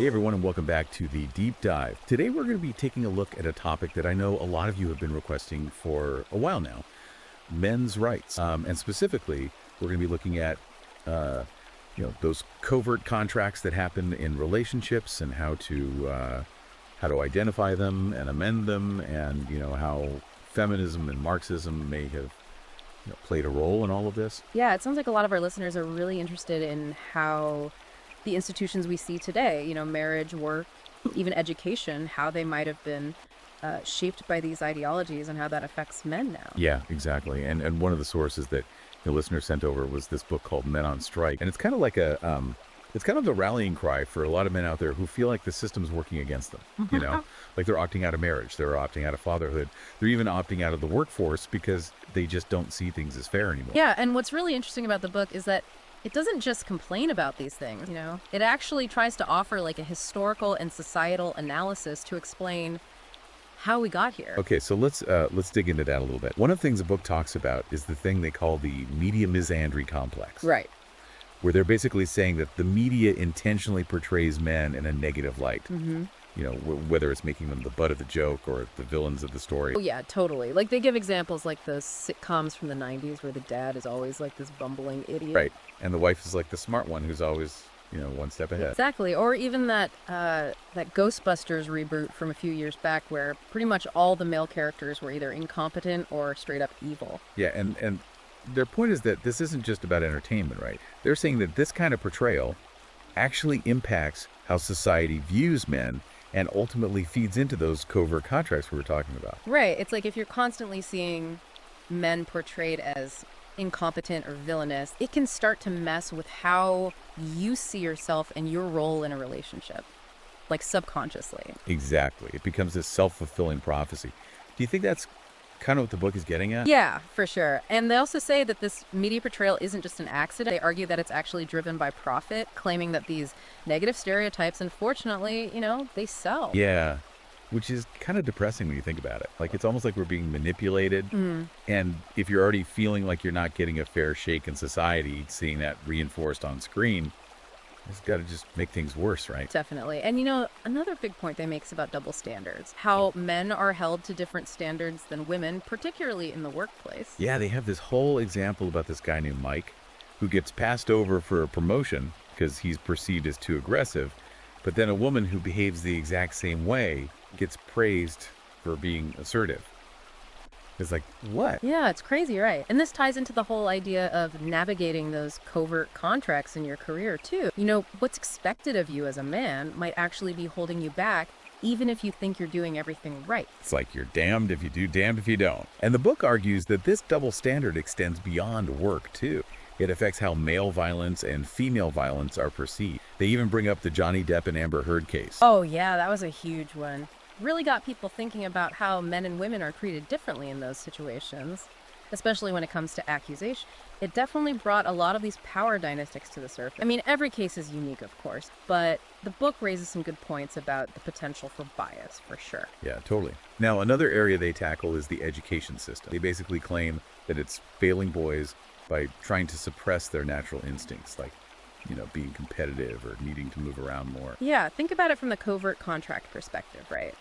Hey everyone, and welcome back to the Deep Dive. Today we're going to be taking a look at a topic that I know a lot of you have been requesting for a while now, men's rights. And specifically, we're going to be looking at those covert contracts that happen in relationships and how to identify them and amend them, and how feminism and Marxism may have played a role in all of this. Yeah, it sounds like a lot of our listeners are really interested in how the institutions we see today, marriage, work, even education, how they might have been shaped by these ideologies and how that affects men now. Yeah, exactly. And one of the sources that the listener sent over was this book called Men on Strike. And it's kind of like it's kind of the rallying cry for a lot of men out there who feel like the system's working against them, like they're opting out of marriage, they're opting out of fatherhood, they're even opting out of the workforce because they just don't see things as fair anymore. Yeah, and what's really interesting about the book is that it doesn't just complain about these things, It actually tries to offer like a historical and societal analysis to explain how we got here. Okay, so let's dig into that a little bit. One of the things the book talks about is the thing they call the media misandry complex. Right. Where they're basically saying that the media intentionally portrays men in a negative light. Whether it's making them the butt of the joke or the villains of the story. Oh, yeah, totally. Like, they give examples like those sitcoms from the 90s where the dad is always like this bumbling idiot. Right. And the wife is like the smart one who's always, one step ahead. Exactly. Or even that Ghostbusters reboot from a few years back where pretty much all the male characters were either incompetent or straight up evil. Yeah, and their point is that this isn't just about entertainment, right? They're saying that this kind of portrayal actually impacts how society views men and ultimately feeds into those covert contracts we were talking about. Right. It's like if you're constantly seeing men portrayed as incompetent or villainous, it can start to mess with how you see yourself and your role in a relationship, like subconsciously. Exactly. It becomes this self-fulfilling prophecy. Do you think that's kind of what the book is getting at? Yeah, for sure. And they also say that this media portrayal isn't just an accident. They argue that it's actually driven by profit, claiming that these negative stereotypes, unfortunately, they sell. Yeah, which is kind of depressing when you think about it. Like, it's almost like we're being manipulated. And if you're already feeling like you're not getting a fair shake in society, seeing that reinforced on screen, it's got to just make things worse, right? Definitely. And another big point they make is about double standards. How men are held to different standards than women, particularly in the workplace. Yeah, they have this whole example about this guy named Mike who gets passed over for a promotion because he's perceived as too aggressive. But then a woman who behaves the exact same way gets praised for being assertive. It's like, what? Yeah, it's crazy, right? And this ties into the whole idea of navigating those covert contracts in your career, too. What's expected of you as a man might actually be holding you back, even if you think you're doing everything right. It's like you're damned if you do, damned if you don't. And the book argues that this double standard extends beyond work, too. It affects how male violence and female violence are perceived. They even bring up the Johnny Depp and Amber Heard case. Oh, yeah, that was a huge one. Really got people thinking about how men and women are treated differently in those situations, especially when it comes to accusation. It definitely brought a lot of these power dynamics to the surface. I mean, every case is unique, of course, but the book raises some good points about the potential for bias, for sure. Yeah, totally. Now, another area they tackle is the education system. They basically claim that it's failing boys by trying to suppress their natural instincts, like being competitive or needing to move around more. Yeah, think about it from the covert contract perspective, right?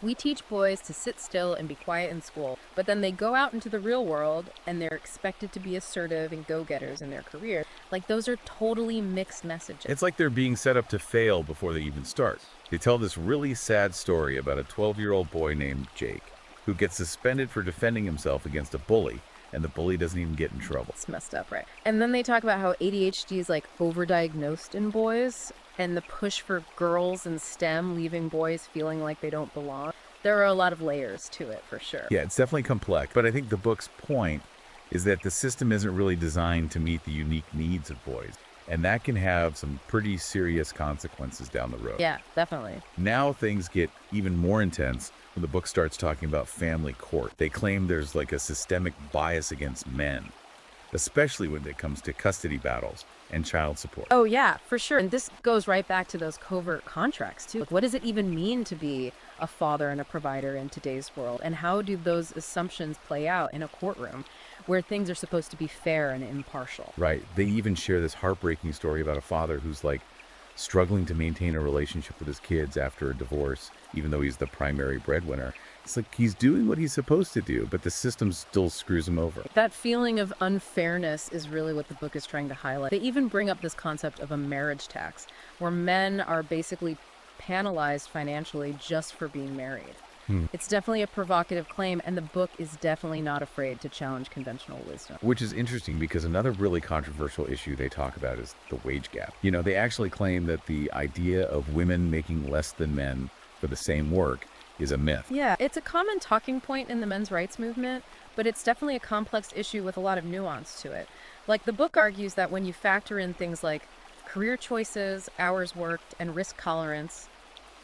We teach boys to sit still and be quiet in school, but then they go out into the real world and they're expected to be assertive and go-getters in their career. Like, those are totally mixed messages. It's like they're being set up to fail before they even start. They tell this really sad story about a 12-year-old boy named Jake who gets suspended for defending himself against a bully, and the bully doesn't even get in trouble. It's messed up, right? And then they talk about how ADHD is like overdiagnosed in boys, and the push for girls in STEM leaving boys feeling like they don't belong. There are a lot of layers to it, for sure. Yeah, it's definitely complex, but I think the book's point is that the system isn't really designed to meet the unique needs of boys, and that can have some pretty serious consequences down the road. Yeah, definitely. Now things get even more intense when the book starts talking about family court. They claim there's like a systemic bias against men, especially when it comes to custody battles and child support. Oh, yeah, for sure. And this goes right back to those covert contracts, too. Like, what does it even mean to be a father and a provider in today's world? And how do those assumptions play out in a courtroom where things are supposed to be fair and impartial? Right. They even share this heartbreaking story about a father who's like struggling to maintain a relationship with his kids after a divorce, even though he's the primary breadwinner. It's like he's doing what he's supposed to do, but the system still screws him over. That feeling of unfairness is really what the book is trying to highlight. They even bring up this concept of a marriage tax, where men are basically penalized financially just for being married. It's definitely a provocative claim, and the book is definitely not afraid to challenge conventional wisdom. Which is interesting because another really controversial issue they talk about is the wage gap. You know, they actually claim that the idea of women making less than men for the same work is a myth. Yeah, it's a common talking point in the men's rights movement, but it's definitely a complex issue with a lot of nuance to it. Like, the book argues that when you factor in things like career choices, hours worked, and risk tolerance,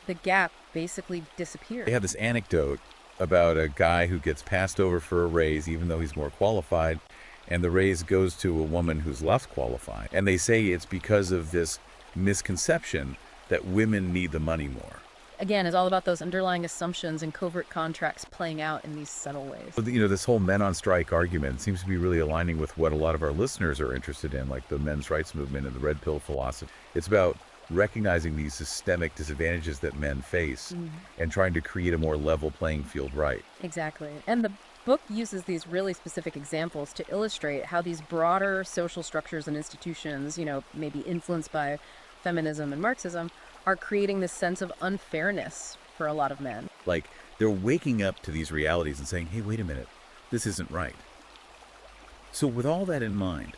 the gap basically disappears. They have this anecdote about a guy who gets passed over for a raise even though he's more qualified, and the raise goes to a woman who's less qualified. And they say it's because of this misconception that women need the money more. Again, it's all about those underlying assumptions and covert contracts playing out in these subtle ways. So, you know, this whole men on strike argument seems to be really aligning with what a lot of our listeners are interested in, like the men's rights movement and the red pill philosophy. It's about recognizing these systemic disadvantages that men face and trying to create a more level playing field, right? Exactly. And the book uses these really specific examples to illustrate how these broader social structures and institutions, you know, maybe influenced by feminism and Marxism, are creating this sense of unfairness for a lot of men. Like, they're waking up to these realities and saying, hey, wait a minute, this isn't right. So with all that in mind,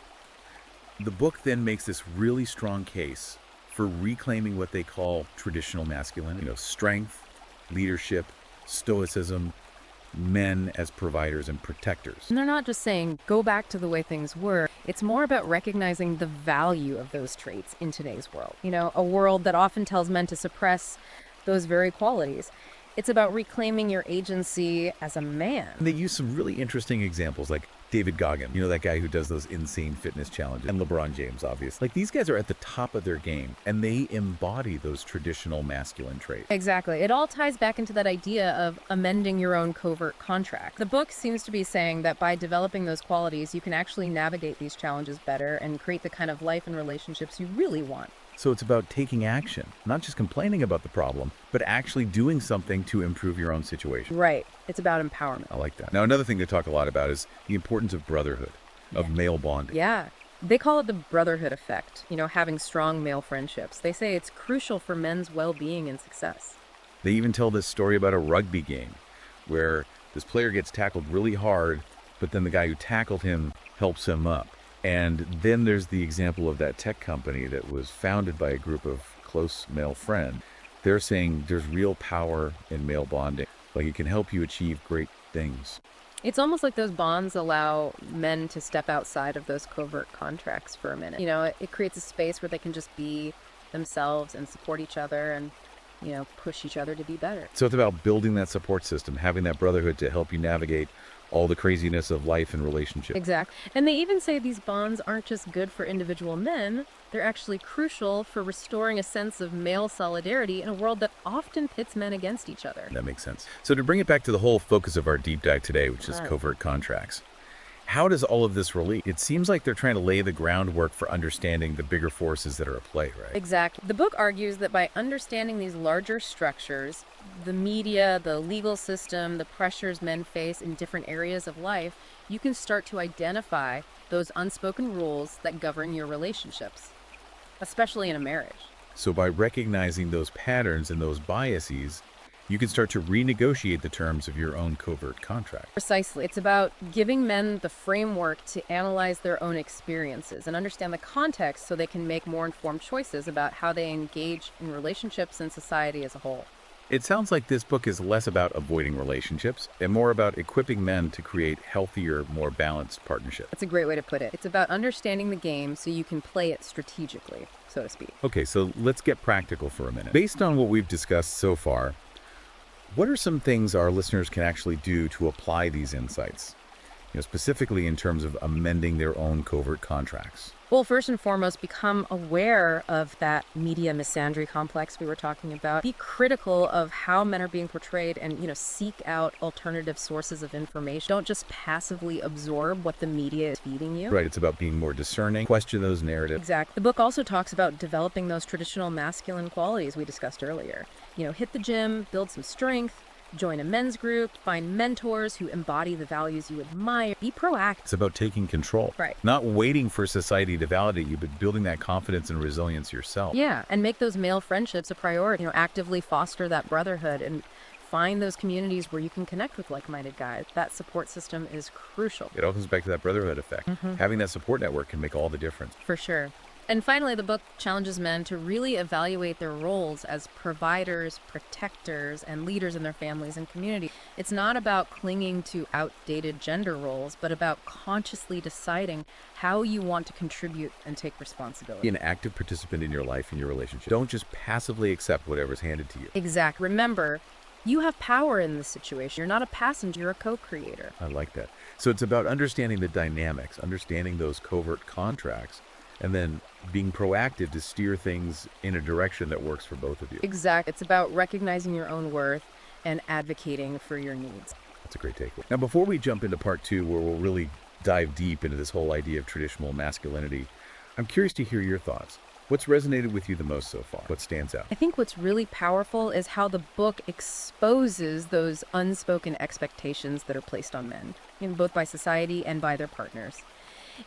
the book then makes this really strong case for reclaiming what they call traditional masculinity, you know, strength, leadership, stoicism, men as providers and protectors. And they're not just saying, go back to the way things were. It's more about recognizing the value of those traits in today's world. You know, a world that often tells men to suppress those very qualities. It's about reclaiming your agency as a man. And they use some really interesting examples, like David Goggin, you know, that guy who does those insane fitness challenges, and LeBron James, obviously. Like, these guys are at the top of their game, and they embody those traditional masculine traits. Exactly. It all ties back into that idea of amending your own covert contract. The book seems to be saying that by developing those qualities, you can actually navigate these challenges better and create the kind of life and relationships you really want. So it's about taking action, not just complaining about the problem, but actually doing something to improve your own situation. Right. It's about empowerment. I like that. Now, another thing they talk a lot about is the importance of brotherhood, of male bonding. Yeah. They call it the brotherhood effect, you know, having strong male friendships. They say it's crucial for men's well-being and success. They even tell this story about a rugby game where this player gets tackled really hard, but then the guy who tackled him helps him up. And then there's the example of that tech company that was founded by a group of close male friends. They're saying there's real power in male bonding. Like, it can help you achieve great things. It's almost like those bonds allow men to step outside of those covert contracts for a minute. You know, it creates a space where they can just be themselves and support each other and, you know, push each other to be better. So it's about building that support system, having that brotherhood to help you navigate all the craziness of life and relationships. Exactly. And they even say these bonds aren't just good for individual men, they're actually crucial for restoring a sense of male solidarity in a world that often pits men against each other. That makes sense. So to bring it back to the whole focus of our deep dive today, which is covert contracts, how does all of this relate? It seems like they're trying to lay the groundwork for understanding the bigger forces that are at play, right? Exactly. The book argues that by understanding these larger structures, the media, the legal system, the pressures men face in different areas of life, you can start to identify those unspoken rules that govern your relationships, especially in a marriage. So by recognizing those patterns and those biases, you can start to renegotiate the terms of your own covert contract. Precisely. It's about giving men the framework to analyze their own experiences and understand the context so they can make more informed choices about how they engage in relationships and society as a whole. It sounds like this book is less about avoiding relationships and more about equipping men to create healthier, more balanced partnerships. That's a great way to put it. It's about understanding the game so you can play it strategically, so to speak. Okay, so let's get practical for a minute. Based on what we've discussed so far, what are some things our listeners can actually do to apply these insights? specifically in terms of amending their own covert contracts? Well, first and foremost, become aware of that media misandry complex we were talking about. Be critical of how men are being portrayed and, seek out alternative sources of information. Don't just passively absorb what the media is feeding you. Right, it's about being more discerning, question those narratives. Exactly. The book also talks about developing those traditional masculine qualities we discussed earlier. Hit the gym, build some strength, join a men's group, find mentors who embody the values you admire. Be proactive. It's about taking control. Right. Not waiting for society to validate you, but building that confidence and resilience yourself. Yeah, and make those male friendships a priority. Actively foster that brotherhood and find those communities where you can connect with like-minded guys. That support system is crucial. It all comes back to that brotherhood effect. Having that support network can make all the difference. For sure. And finally, the book challenges men to really evaluate their roles as providers, protectors, and leaders in their families and community. It's not about clinging to outdated gender roles, but about consciously deciding how you want to contribute and take responsibility. Be an active participant in your life and your relationship. Don't just passively accept whatever's handed to you. Exactly. Remember, you have power in this situation. You're not a passenger, you're a co-creator. I like that. So it's about understanding the dynamics, understanding those covert contracts, and then being proactive to steer things in a direction that works for both of you. Exactly. It's about recognizing your own worth and advocating for your needs. That's a great takeaway. Now, before we jump into part 2, where we'll really dive deep into this whole idea of traditional masculinity, I'm curious to hear your thoughts. What's resonated with you the most so far? What stands out? I think what's really powerful is how the book exposes those unspoken expectations that are placed on men, both by society and by their partners.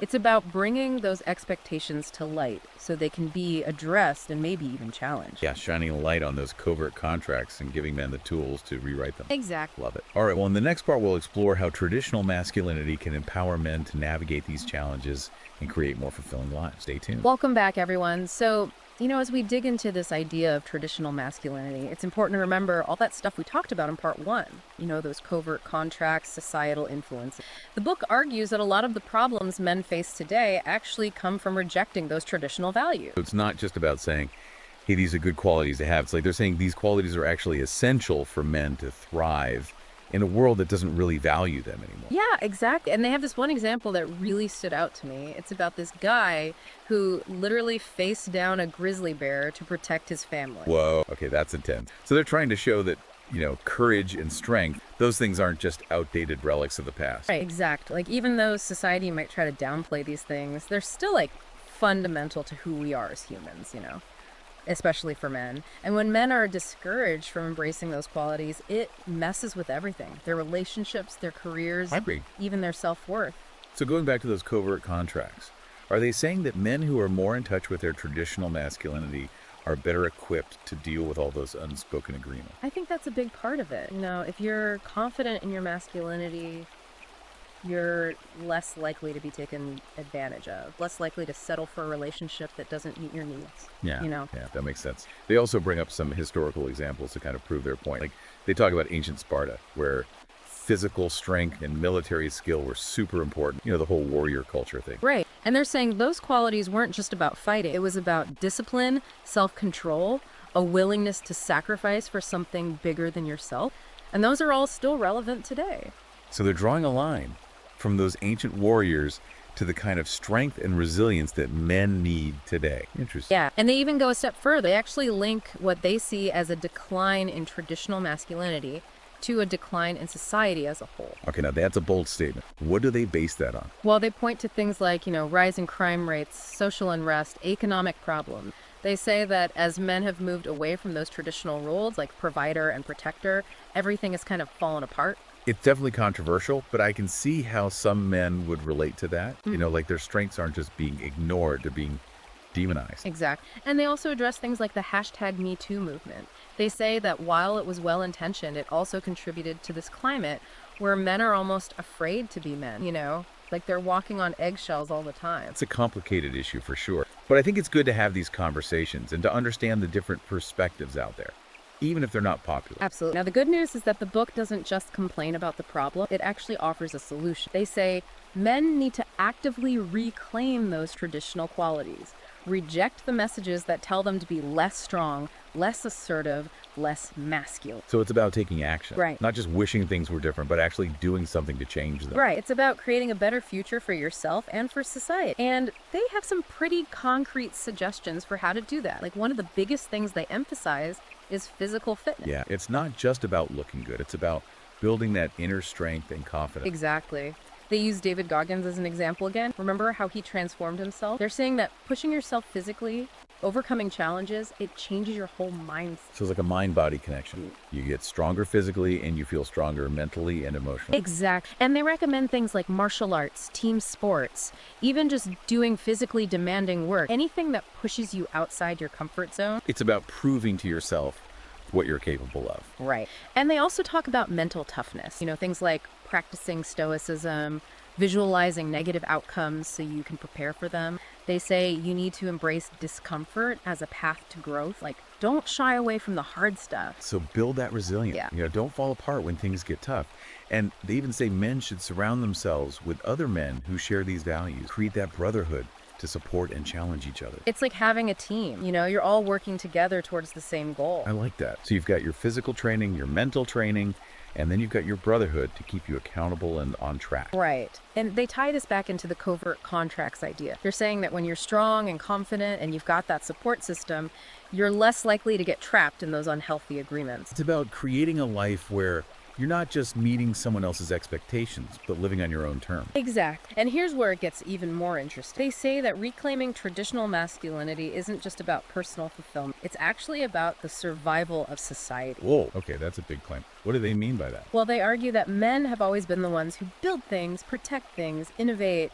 It's about bringing those expectations to light so they can be addressed and maybe even challenged. Yeah, shining a light on those covert contracts and giving men the tools to rewrite them. Exactly. Love it. All right, well, in the next part, we'll explore how traditional masculinity can empower men to navigate these challenges and create more fulfilling lives. Stay tuned. Welcome back, everyone. So, as we dig into this idea of traditional masculinity, it's important to remember all that stuff we talked about in part 1. Those covert contracts, societal influences. The book argues that a lot of the problems men face today actually come from rejecting those traditional values. So it's not just about saying, hey, these are good qualities to have. It's like they're saying these qualities are actually essential for men to thrive in a world that doesn't really value them anymore. Yeah, exactly. And they have this one example that really stood out to me. It's about this guy who literally faced down a grizzly bear to protect his family. Whoa. Okay, that's intense. So they're trying to show that, courage and strength, those things aren't just outdated relics of the past. Right, exactly. Even though society might try to downplay these things, they're still fundamental to who we are as humans, especially for men. And when men are discouraged from embracing those qualities, it messes with everything. Their relationships, their careers, I agree. Even their self-worth. So going back to those covert contracts, are they saying that men who are more in touch with their traditional masculinity are better equipped to deal with all those unspoken agreements? I think that's a big part of it. If you're confident in your masculinity, you're less likely to be taken advantage of, less likely to settle for a relationship that doesn't meet your needs. Yeah, that makes sense. They also bring up some historical examples to kind of prove their point. Like they talk about ancient Sparta, where physical strength and military skill were super important. The whole warrior culture thing. Right. And they're saying those qualities weren't just about fighting. It was about discipline, self-control, a willingness to sacrifice for something bigger than yourself. And those are all still relevant today. So they're drawing a line from those ancient warriors to the kind of strength and resilience that men need today. Interesting. Yeah, and they even go a step further. They actually link what they see as a decline in traditional masculinity to a decline in society as a whole. Okay, now that's a bold statement. What do they base that on? Well, they point to things like, rising crime rates, social unrest, economic problems. They say that as men have moved away from those traditional roles like provider and protector, everything has kind of fallen apart. It's definitely controversial, but I can see how some men would relate to that. Like their strengths aren't just being ignored, they're being demonized. Exactly. And they also address things like the #MeToo movement. They say that while it was well-intentioned, it also contributed to this climate where men are almost afraid to be men, like they're walking on eggshells all the time. It's a complicated issue for sure, but I think it's good to have these conversations and to understand the different perspectives out there, even if they're not popular. Absolutely. Now, the good news is that the book doesn't just complain about the problem. It actually offers a solution. They say men need to actively reclaim those traditional qualities, reject the messages that tell them to be less strong, less assertive, less masculine. So it's about taking action. Right. Not just wishing things were different, but actually doing something to change them. Right. It's about creating a better future for yourself and for society. And they have some pretty concrete suggestions for how to do that. Like one of the biggest things they emphasize is physical fitness. Yeah, it's not just about looking good. It's about building that inner strength and confidence. Exactly. They use David Goggins as an example again. Remember how he transformed himself? They're saying that pushing yourself physically, overcoming challenges, it changes your whole mindset. So it's like a mind-body connection. You get stronger physically and you feel stronger mentally and emotionally. Exact. And they recommend things like martial arts, team sports, even just doing physically demanding work, anything that pushes you outside your comfort zone. It's about proving to yourself what you're capable of. Right. And they also talk about mental toughness, things like practicing stoicism, visualizing negative outcomes so you can prepare for them. They say you need to embrace discomfort as a path to growth. Like, don't shy away from the hard stuff. So build that resilience. Yeah. Don't fall apart when things get tough. And they even say men should surround themselves with other men who share these values. Create that brotherhood to support and challenge each other. It's like having a team. You're all working together towards the same goal. I like that. So you've got your physical training, your mental training, and then you've got your brotherhood to keep you accountable and on track. Right. And they tie this back into the covert contracts idea. They're saying that when you're strong and confident and you've got that support system, you're less likely to get trapped in those unhealthy agreements. It's about creating a life where you're not just meeting someone else's expectations, but living on your own terms. Exactly. And here's where it gets even more interesting. They say that reclaiming traditional masculinity isn't just about personal fulfillment. It's actually about the survival of society. Whoa, okay, that's a big claim. What do they mean by that? Well, they argue that men have always been the ones who build things, protect things, innovate,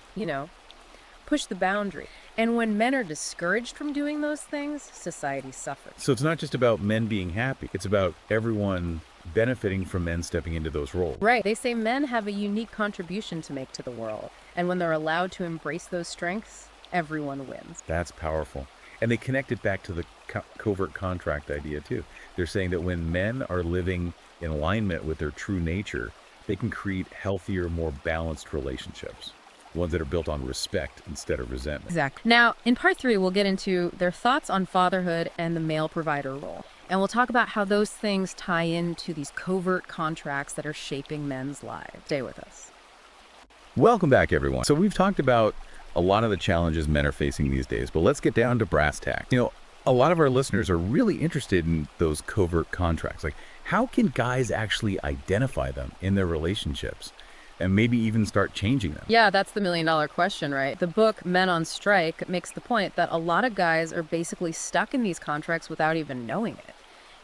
push the boundary. And when men are discouraged from doing those things, society suffers. So it's not just about men being happy. It's about everyone benefiting from men stepping into those roles. Right. They say men have a unique contribution to make to the world. And when they're allowed to embrace those strengths, everyone wins. That's powerful. And they connect it back to the covert contract idea too. They're saying that when men are living in alignment with their true nature, they can create healthier, more balanced relationships. Ones that are built on respect instead of resentment. Exactly. Now, in part 3, we'll get into their thoughts on fatherhood and the male provider role. And we'll talk about how those things tie into these covert contracts that are shaping men's lives. Stay with us. Welcome back, everyone. So we've talked about a lot of the challenges men are facing these days, but let's get down to brass tacks. A lot of our listeners are really interested in those covert contracts. Like, how can guys actually identify them in their relationships? And maybe even start changing them? Yeah, that's the million-dollar question, right? The book Men on Strike makes the point that a lot of guys are basically stuck in these contracts without even knowing it.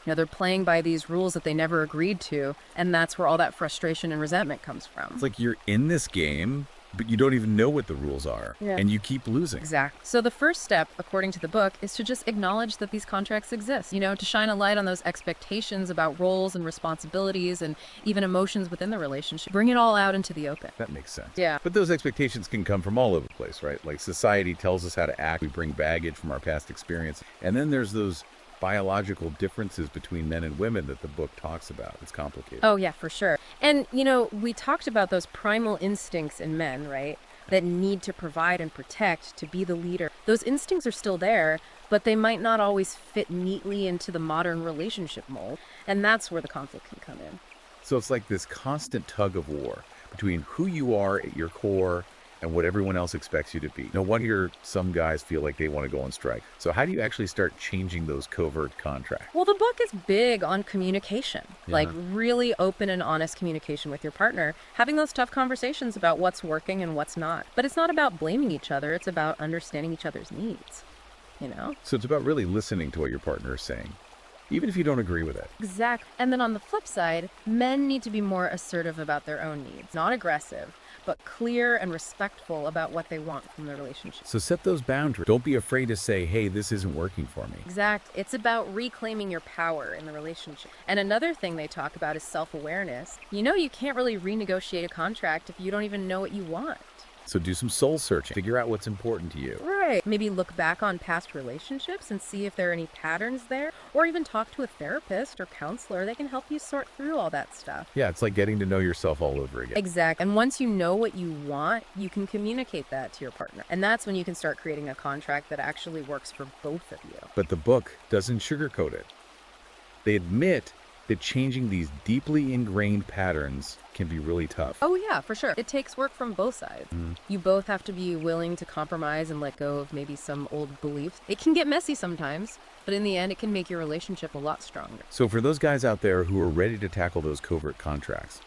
They're playing by these rules that they never agreed to, and that's where all that frustration and resentment comes from. It's like you're in this game, but you don't even know what the rules are, and you keep losing. Exactly. So the first step, according to the book, is to just acknowledge that these contracts exist, to shine a light on those expectations about roles and responsibilities and even emotions within the relationship. Bring it all out into the open. That makes sense. Yeah. But those expectations can come from all over the place, right? Like society tells us how to act. We bring baggage from our past experience. And then there's those biological differences between men and women that the book talks about. It's complicated. Oh, yeah, for sure. And, we talked about those primal instincts in men, right? That need to provide and protect, to be the leader. Those instincts are still there, but they might not always fit neatly into the modern relationship mold. And that's where the conflict can come in. So it's like this constant tug of war between who you are at your core and what everyone else expects you to be. No wonder some guys feel like they want to go on strike. So how do you actually start changing those covert contracts? Well, the book is big on communication, like really open and honest communication with your partner, having those tough conversations about what's working and what's not. But it's not about blaming each other. It's about understanding each other's needs, So it's about really listening to what your partner is saying, even if you don't agree with it. Exactly. And then on the flip side, men need to be more assertive about their own needs, not aggressive, but clear and respectful about what they want from the relationship. So set those boundaries. Don't be afraid to say, hey, this isn't working for me. Exact. It's about reclaiming your power in the relationship. And another thing they talk about is self-awareness. You can't really renegotiate a contract if you don't even know what you want. So do some soul searching. Figure out what's important to you. Right. Maybe look back on past relationships and see if there are any patterns there, or even talk to a therapist or counselor. They can help you sort through all that stuff. Yeah, it's like getting to know yourself all over again. Exactly. And once you know what you want, you can communicate that to your partner. And that's when you can start creating a contract that actually works for both of you. But the book doesn't sugarcoat it. They admit that changing these deeply ingrained patterns can be really tough. Oh, yeah, for sure. It takes work from both sides. You both have to be willing to compromise and let go of maybe some old beliefs. It can get messy sometimes, but in the end, it can make your relationship a lot stronger. So for those guys out there who are ready to tackle those covert contracts,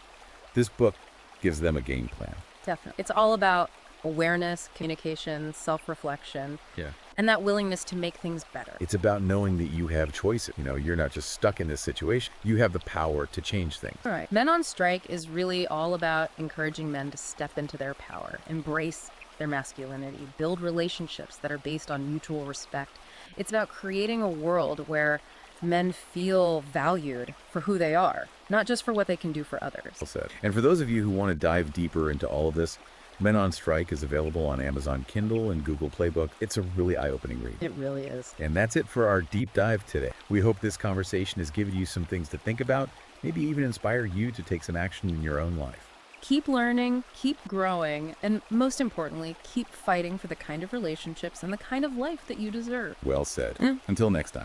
this book gives them a game plan. Definitely. It's all about awareness, communication, self-reflection, Yeah. and that willingness to make things better. It's about knowing that you have choices. You're not just stuck in this situation. You have the power to change things. All right. Men on Strike is really all about encouraging men to step into their power, embrace their masculinity, build relationships that are based on mutual respect. It's about creating a world where men feel valued for who they are, not just for what they can do for others. Well said. And for those of you who want to dive deeper into all of this, Men on Strike is available on Amazon Kindle and Google Playbook. It's a really eye-opening read. It really is. And that's it for our deep dive today. We hope this conversation has given you some things to think about, maybe even inspire you to take some action in your own life. Keep learning, keep growing, and most importantly, keep fighting for the kind of relationships and the kind of life that you deserve. Well said. Until next time.